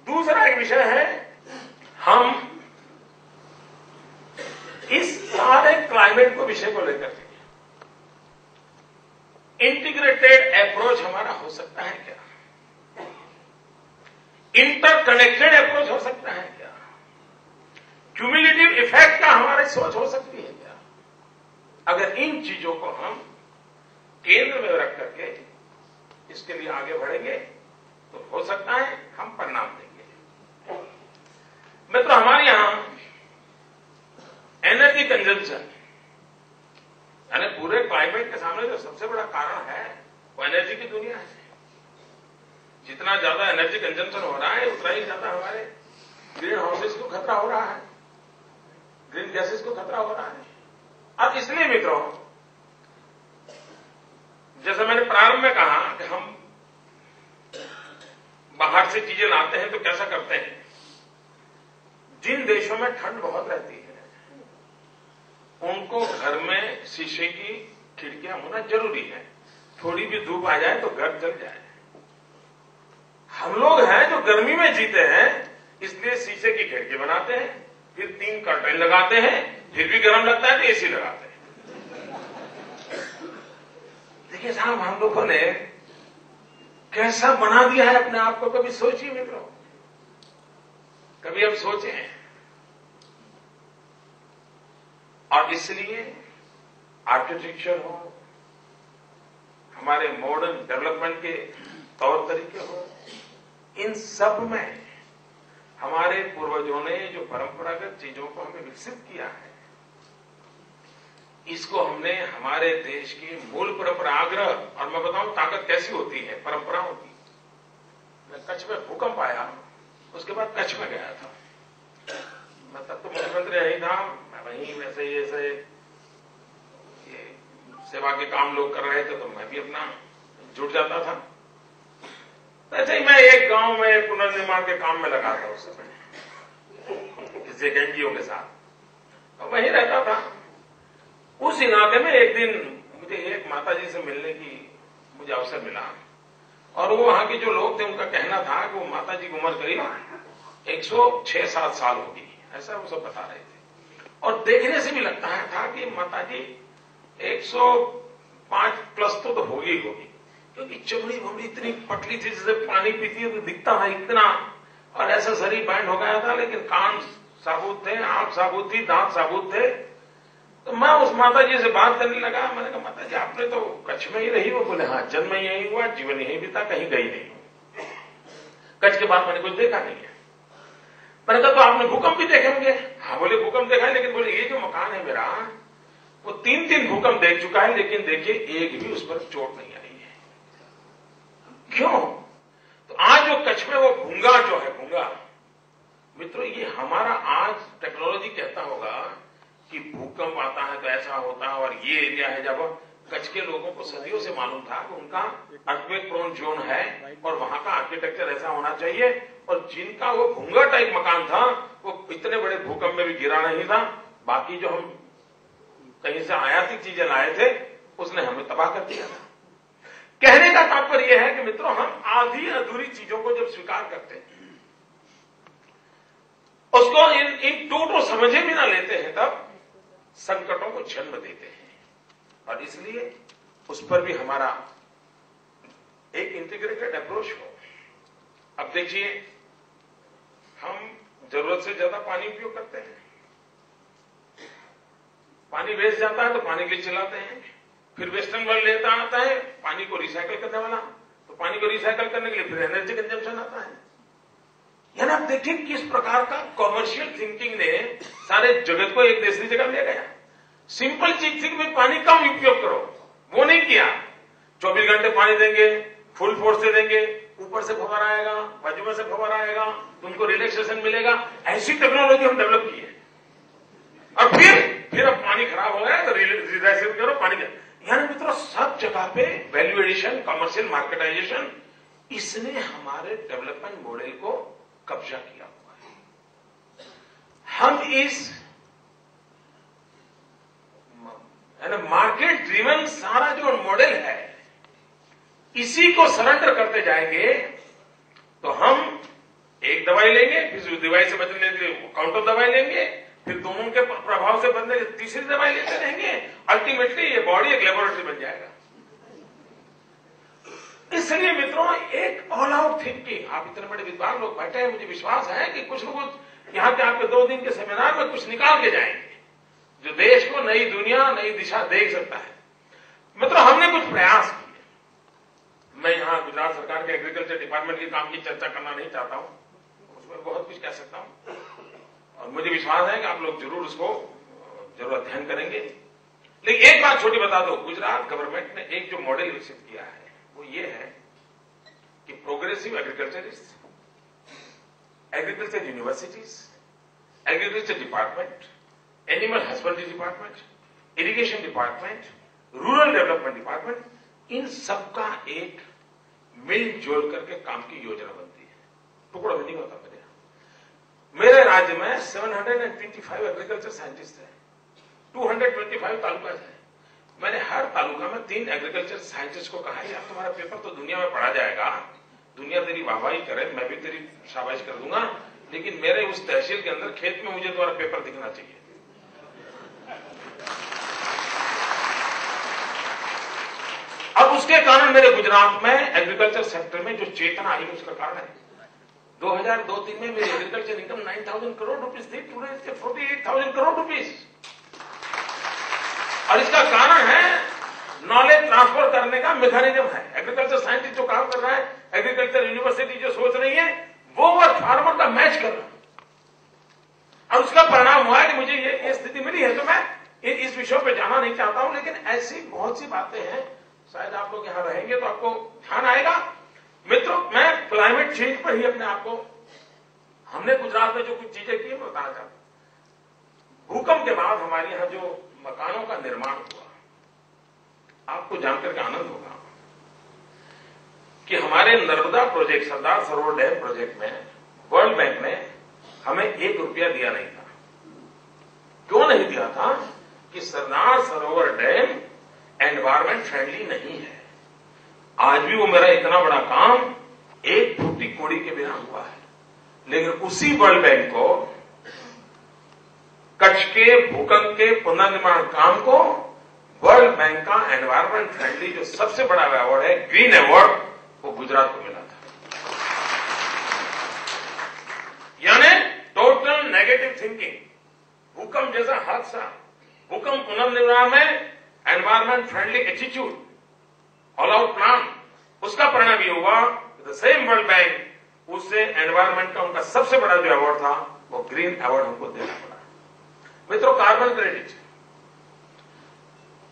दूसरा एक विषय है, हम इस सारे क्लाइमेट को विषय को लेकर के इंटीग्रेटेड अप्रोच हमारा हो सकता है क्या? इंटरकनेक्टेड अप्रोच हो सकता है क्या? क्यूमुलेटिव इफेक्ट का हमारी सोच हो सकती है क्या? अगर इन चीजों को हम केंद्र में रख करके इसके लिए आगे बढ़ेंगे तो हो सकता है हम परिणाम देंगे। मित्रों, हमारे यहां एनर्जी कंजम्पशन यानी पूरे क्लाइमेट के सामने जो सबसे बड़ा कारण है वो एनर्जी की दुनिया है। जितना ज्यादा एनर्जी कंजम्पशन हो रहा है उतना ही ज्यादा हमारे ग्रीन हाउसेस को खतरा हो रहा है, ग्रीन गैसेस को खतरा हो रहा है। अब इसलिए मित्रों, जैसे मैंने प्रारंभ में कहा कि हम बाहर से चीजें लाते हैं तो कैसा करते हैं? जिन देशों में ठंड बहुत रहती है उनको घर में शीशे की खिड़कियां होना जरूरी है। थोड़ी भी धूप आ जाए तो घर जल जाए। हम लोग हैं जो गर्मी में जीते हैं, इसलिए शीशे की खिड़की बनाते हैं, फिर 3 कर्टेन लगाते हैं, फिर भी गर्म लगता है तो एसी लगाते हैं। देखिए साहब, हम लोगों ने कैसा बना दिया है अपने आप को, कभी सोचिए मित्रों, कभी हम सोचे? और इसलिए आर्किटेक्चर हो, हमारे मॉडर्न डेवलपमेंट के तौर तरीके हो, इन सब में हमारे पूर्वजों ने जो परंपरागत चीजों को हमें विकसित किया है, इसको हमने हमारे देश की मूल परंपराग्रह, और मैं बताऊं ताकत कैसी होती है परंपराओं की। मैं कच्छ में भूकंप आया, उसके बाद कच्छ में गया था। मैं तब तो मुख्यमंत्री नहीं था, मैं वहीं वैसे ये सेवा के काम लोग कर रहे थे तो मैं भी अपना जुट जाता था। वैसे ही मैं एक गांव में पुनर्निर्माण के काम में लगा था उस समय, किसी एक एनजीओ के साथ, तो वहीं रहता था। उस इलाके में एक दिन मुझे एक माताजी से मिलने की मुझे अवसर मिला, और वो वहां के जो लोग थे उनका कहना था कि वो माताजी की उम्र करीब 106-107 साल होगी, ऐसा वो सब बता रहे थे। और देखने से भी लगता है था कि माताजी 105 प्लस तो होगी, क्योंकि चमड़ी भमड़ी इतनी पतली थी, जैसे पानी पीती है तो दिखता है इतना, और ऐसा शरीर बैंड हो गया था, लेकिन कान साबुत थे, आंख साबुत थी, दांत साबुत थे। तो मैं उस माताजी से बात करने लगा। मैंने कहा, माताजी आपने तो कच्छ में ही रही हो? बोले हाँ, जन्म यही हुआ, जीवन यही बीता, कहीं गई नहीं। कच्छ के बाद मैंने कुछ देखा नहीं है। मैंने कहा तो आपने भूकंप भी देखे होंगे? हाँ बोले भूकंप देखा है, लेकिन बोले ये जो मकान है मेरा वो 3 भूकंप देख चुका है, लेकिन देखिए एक भी उस पर चोट नहीं आई है। क्यों? तो आज जो कच्छ में वो भूंगा जो है, भूंगा मित्रों, ये हमारा आज टेक्नोलॉजी कहता होगा कि भूकंप आता है तो ऐसा होता है, और ये एरिया है। जब कच्छ के लोगों को सदियों से मालूम था कि उनका अर्थक्वेक प्रोन जोन है और वहां का आर्किटेक्चर ऐसा होना चाहिए, और जिनका वो भूंगा टाइप मकान था वो इतने बड़े भूकंप में भी गिरा नहीं था। बाकी जो हम कहीं से आयातिक चीजें लाए थे उसने हमें तबाह कर दिया था। कहने का तात्पर्य यह है कि मित्रों, हम आधी अधूरी चीजों को जब स्वीकार करते हैं, उसको इन टूटों समझे भी ना लेते हैं, तब संकटों को जन्म देते हैं। और इसलिए उस पर भी हमारा एक इंटीग्रेटेड अप्रोच हो। अब देखिए, हम जरूरत से ज्यादा पानी उपयोग करते हैं, पानी वेस्ट जाता है तो पानी के लिए चलाते हैं, फिर वेस्टर्न वर्ल्ड लेता आता है पानी को रिसाइकल करने वाला, तो पानी को रिसाइकल करने के लिए फिर एनर्जी कंजम्पशन आता है। यानी आप देखिए किस प्रकार का कॉमर्शियल थिंकिंग ने सारे जगत को एक दूसरी जगह ले गया। सिंपल चीज थी कि पानी कम उपयोग करो, वो नहीं किया। 24 घंटे पानी देंगे, फुल फोर्स से देंगे, ऊपर से फवारा आएगा, बाजू में से फवारा आएगा, तुमको रिलैक्सेशन मिलेगा। ऐसी टेक्नोलॉजी हम डेवलप की है। और फिर अब पानी खराब हो गया तो रिलैक्सेशन करो, पानी। यानी मित्रों, सब जगह पे वैल्यू एडिशन, कमर्शियल मार्केटाइजेशन, इसने हमारे डेवलपमेंट मॉडल को कब्जा किया हुआ है। हम इस मार्केट ड्रिवन सारा जो मॉडल है, इसी को सरेंडर करते जाएंगे तो हम एकदम दवाई लेंगे, फिर उस दवाई से बचने के लिए काउंटर दवाई लेंगे, फिर दोनों के प्रभाव से बचने के लिए तीसरी दवाई लेते रहेंगे। अल्टीमेटली ये बॉडी एक लेबोरेटरी बन जाएगा। इसलिए मित्रों, एक ऑल आउट थिंकिंग, आप इतने बड़े विद्वान लोग बैठे हैं, मुझे विश्वास है कि कुछ न कुछ यहाँ के आपके 2 दिन के सेमिनार में कुछ निकाल के जाएंगे जो देश को नई दुनिया, नई दिशा देख सकता है। मित्रों, हमने कुछ प्रयास किए। मैं यहाँ गुजरात सरकार के एग्रीकल्चर डिपार्टमेंट के काम की चर्चा करना नहीं चाहता हूं, उसमें बहुत कुछ कह सकता हूं और मुझे विश्वास है कि आप लोग जरूर उसको अध्ययन करेंगे। लेकिन एक बात छोटी बता दो, गुजरात गवर्नमेंट ने एक जो मॉडल विकसित किया है वो ये है कि progressive agriculturist, agriculture universities, agriculture department, animal husbandry department, irrigation department, rural development department, इन सबका एक मिलजुल करके काम की योजना बनती है। टुकड़ा भी नहीं होता। मेरे राज्य में 725 एग्रीकल्चर साइंटिस्ट हैं, 225 तालुका है। मैंने हर तालुका में 3 एग्रीकल्चर साइंटिस्ट को कहा, यार तुम्हारा पेपर तो दुनिया में पढ़ा जाएगा, दुनिया तेरी वाहवाही करे, मैं भी तेरी शाबाश कर दूंगा, लेकिन मेरे उस तहसील के अंदर खेत में मुझे तुम्हारा पेपर दिखना चाहिए। अब उसके कारण मेरे गुजरात में एग्रीकल्चर सेक्टर में जो चेतना आई उसका कारण है 2002-03 में मेरी एग्रीकल्चर इनकम 9,000 करोड़ रुपीस थी, टुडे इट्स 48,000 करोड़ रुपीस। और इसका कारण है नॉलेज ट्रांसफर करने का मैकेनिज्म है। एग्रीकल्चर साइंटिस्ट जो काम कर रहा है, एग्रीकल्चर यूनिवर्सिटी जो सोच रही है, वो फार्मर का मैच कर रहा है और उसका परिणाम हुआ है कि मुझे ये स्थिति मिली है। तो मैं इस विषय पे जाना नहीं चाहता हूं, लेकिन ऐसी बहुत सी बातें हैं, शायद आप लोग यहां रहेंगे तो आपको ध्यान आएगा। मित्रों, मैं क्लाइमेट चेंज पर ही अपने आप को, हमने गुजरात में जो कुछ चीजें की मैं बताना चाहता हूं। भूकंप के बाद हमारे यहां जो मकानों का निर्माण हुआ, आपको जानकर के आनंद होगा कि हमारे Narmada project, Sardar Sarovar dam project में वर्ल्ड बैंक ने हमें 1 रुपया दिया नहीं था। क्यों नहीं दिया था? कि Sardar Sarovar dam environment friendly नहीं है। आज भी वो मेरा इतना बड़ा काम 1 फुटी कोड़ी के बिना हुआ है, लेकिन उसी वर्ल्ड बैंक को कच्छ के भूकंप के पुनर्निर्माण काम को वर्ल्ड बैंक का एनवायरमेंट फ्रेंडली जो सबसे बड़ा अवार्ड है, ग्रीन अवार्ड, वो गुजरात को मिला था। यानी टोटल नेगेटिव थिंकिंग, भूकंप जैसा हादसा, भूकंप पुनर्निर्माण में environment friendly attitude, all out plan, उसका परिणाम ये हुआ द सेम वर्ल्ड बैंक उससे एनवायरमेंट का उनका सबसे बड़ा जो अवार्ड था वो ग्रीन अवार्ड हमको देना पड़ा। मित्रों, कार्बन क्रेडिट,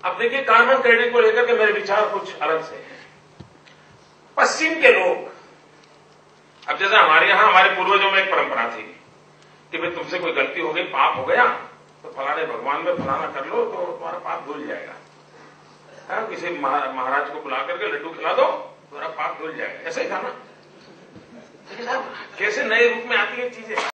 अब देखिए कार्बन क्रेडिट को लेकर के मेरे विचार कुछ अलग से हैं। पश्चिम के लोग, अब जैसे हमारे यहां हमारे पूर्वजों में एक परंपरा थी कि भाई तुमसे कोई गलती हो गई, पाप हो गया, तो फलाने भगवान में फलाना कर लो तो तुम्हारा पाप धुल जाएगा। किसी महाराज को बुला करके लड्डू खिला दो, तुम्हारा पाप धुल जाएगा। ऐसा ही था ना? लेकिन अब कैसे नए रूप में आती है चीजें।